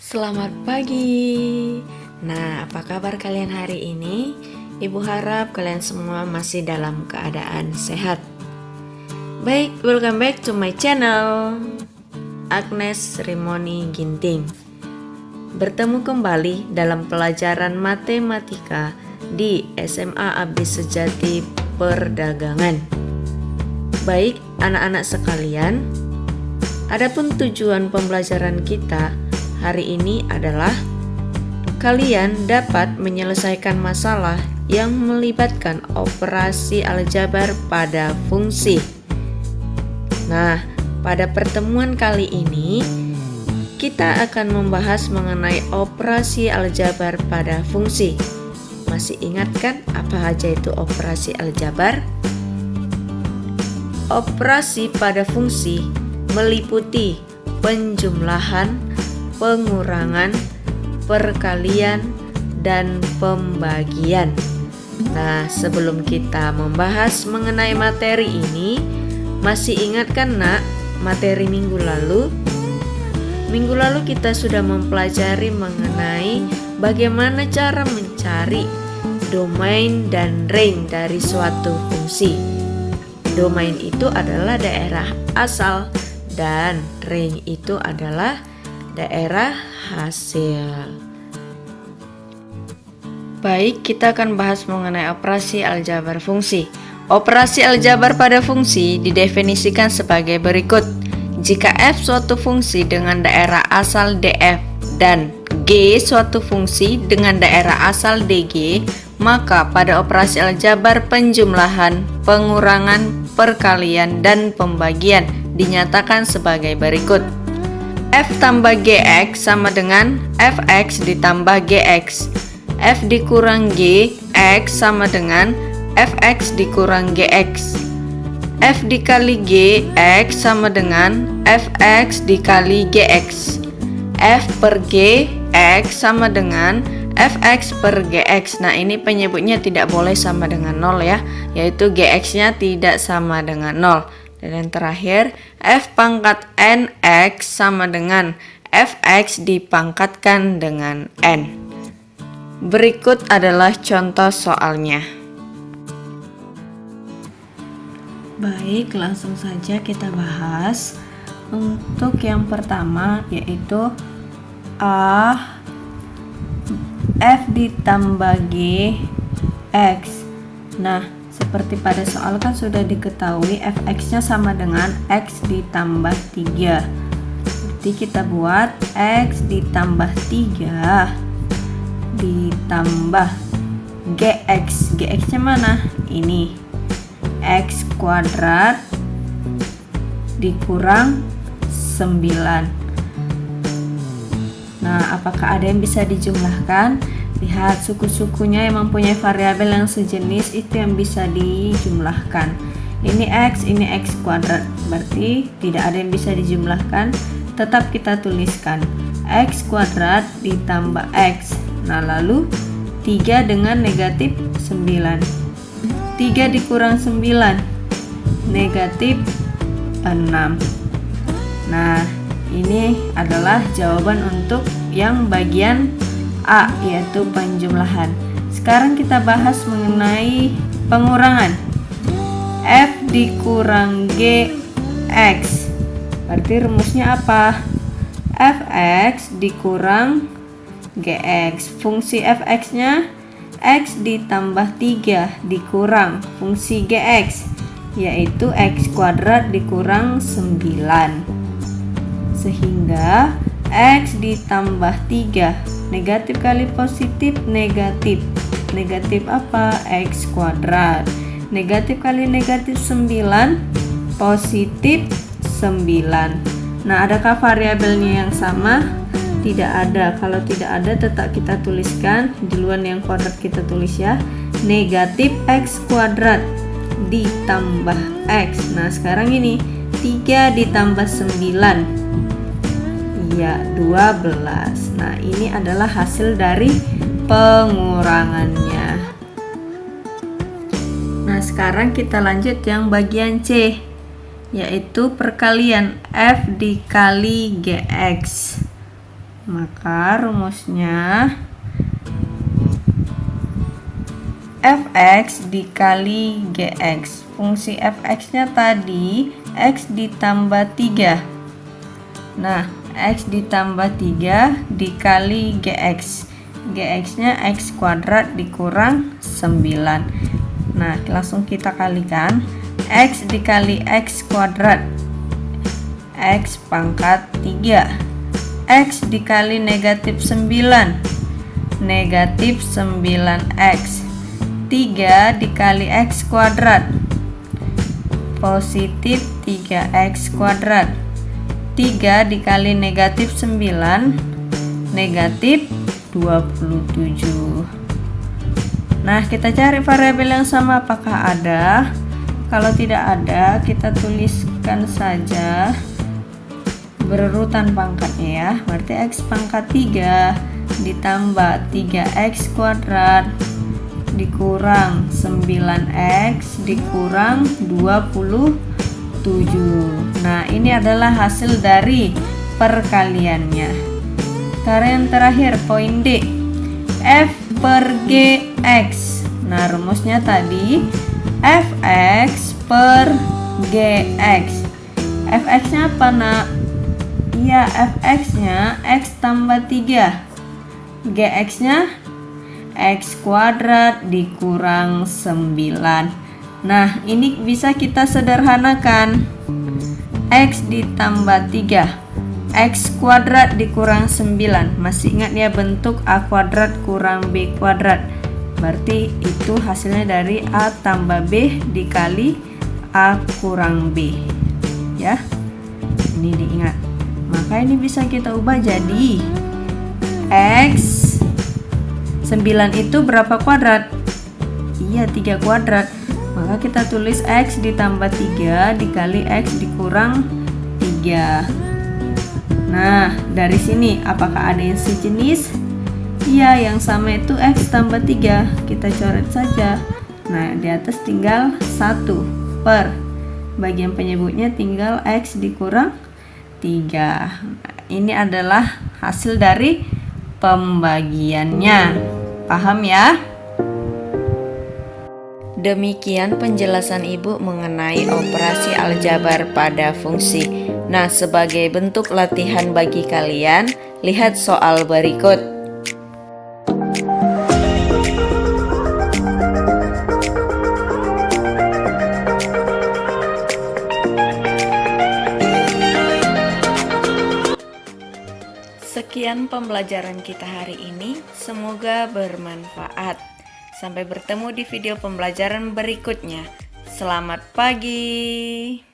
Selamat pagi. Nah, apa kabar kalian hari ini? Ibu harap kalian semua masih dalam keadaan sehat. Baik, welcome back to my channel. Agnes Srimoni Ginting. Bertemu kembali dalam pelajaran matematika di SMA Abdi Sejati Perdagangan. Baik, anak-anak sekalian, adapun tujuan pembelajaran kita hari ini adalah kalian dapat menyelesaikan masalah yang melibatkan operasi aljabar pada fungsi. Nah, pada pertemuan kali ini kita akan membahas mengenai operasi aljabar pada fungsi. Masih ingat kan apa aja itu operasi aljabar? Operasi pada fungsi meliputi penjumlahan, pengurangan, perkalian, dan pembagian. Nah, sebelum kita membahas mengenai materi ini, masih ingat kan nak materi minggu lalu? Minggu lalu kita sudah mempelajari mengenai bagaimana cara mencari domain dan range dari suatu fungsi. Domain itu adalah daerah asal dan range itu adalah daerah hasil. Baik, kita akan bahas mengenai operasi aljabar fungsi. Operasi aljabar pada fungsi didefinisikan sebagai berikut. Jika f suatu fungsi dengan daerah asal df dan g suatu fungsi dengan daerah asal dg, maka pada operasi aljabar penjumlahan, pengurangan, perkalian, dan pembagian dinyatakan sebagai berikut. F tambah Gx sama dengan Fx ditambah Gx. F dikurang G, X sama dengan Fx dikurang Gx. F dikali G, X sama dengan Fx dikali Gx. F per G, X sama dengan Fx per Gx. Nah, ini penyebutnya tidak boleh sama dengan 0 ya, yaitu Gx-nya tidak sama dengan 0. Dan yang terakhir, f pangkat nx sama dengan fx dipangkatkan dengan n. Berikut adalah contoh soalnya. Baik, langsung saja kita bahas. Untuk yang pertama yaitu a f ditambah g x. Nah, seperti pada soal kan sudah diketahui fx-nya sama dengan x ditambah 3. Berarti kita buat x ditambah 3 ditambah gx. Gx-nya mana? Ini. X kuadrat dikurang 9. Nah, apakah ada yang bisa dijumlahkan? Lihat, suku-sukunya yang mempunyai variabel yang sejenis itu yang bisa dijumlahkan. Ini x, ini x kuadrat. Berarti tidak ada yang bisa dijumlahkan. Tetap kita tuliskan x kuadrat ditambah x. Nah, lalu 3 dengan negatif 9. 3 dikurang 9 negatif 6. Nah, ini adalah jawaban untuk yang bagian A, yaitu penjumlahan. Sekarang kita bahas mengenai pengurangan. F dikurang Gx. Berarti rumusnya apa? Fx dikurang Gx. Fungsi Fx-nya x ditambah 3 dikurang fungsi Gx, yaitu x kuadrat dikurang 9. Sehingga x ditambah 3, negatif kali positif negatif. Negatif apa? X kuadrat. Negatif kali negatif 9, positif 9. Nah, adakah variabelnya yang sama? Tidak ada. Kalau tidak ada, tetap kita tuliskan. Duluan yang kuadrat kita tulis ya. Negatif x kuadrat ditambah x. Nah, sekarang ini 3 ditambah 9. Ya, 12. Nah, ini adalah hasil dari pengurangannya. Nah, sekarang kita lanjut yang bagian C, yaitu perkalian f dikali gx. Maka rumusnya fx dikali gx. Fungsi fx-nya tadi x ditambah 3. Nah, x ditambah 3 dikali gx. Gx-nya x kuadrat dikurang 9. Nah, langsung kita kalikan. X dikali x kuadrat, x pangkat 3. X dikali negatif 9, negatif 9x. 3 dikali x kuadrat, positif 3x kuadrat. 3 dikali negatif 9, negatif 27. Nah, kita cari variabel yang sama apakah ada. Kalau tidak ada, kita tuliskan saja berurutan pangkatnya ya. Berarti x pangkat 3 ditambah 3x kuadrat dikurang 9x dikurang 27. Nah, ini adalah hasil dari perkaliannya. Cara yang terakhir, poin D, f per gx. Nah, rumusnya tadi fx per gx. Fx-nya apa, nak? Iya, fx-nya x tambah 3. Gx-nya x kuadrat dikurang 9. Nah, ini bisa kita sederhanakan. X ditambah 3, x kuadrat dikurang 9. Masih ingat ya bentuk a kuadrat kurang b kuadrat. Berarti itu hasilnya dari a tambah b dikali a kurang b. Ya, ini diingat. Maka ini bisa kita ubah jadi x 9 itu berapa kuadrat? Iya, 3 kuadrat. Maka kita tulis x ditambah 3 dikali x dikurang 3. Nah, dari sini apakah ada yang sejenis? Iya, yang sama itu x tambah 3. Kita coret saja. Nah, di atas tinggal 1 per bagian penyebutnya tinggal x dikurang 3. Ini adalah hasil dari pembagiannya. Paham ya? Demikian penjelasan Ibu mengenai operasi aljabar pada fungsi. Nah, sebagai bentuk latihan bagi kalian, lihat soal berikut. Sekian pembelajaran kita hari ini, semoga bermanfaat. Sampai bertemu di video pembelajaran berikutnya. Selamat pagi.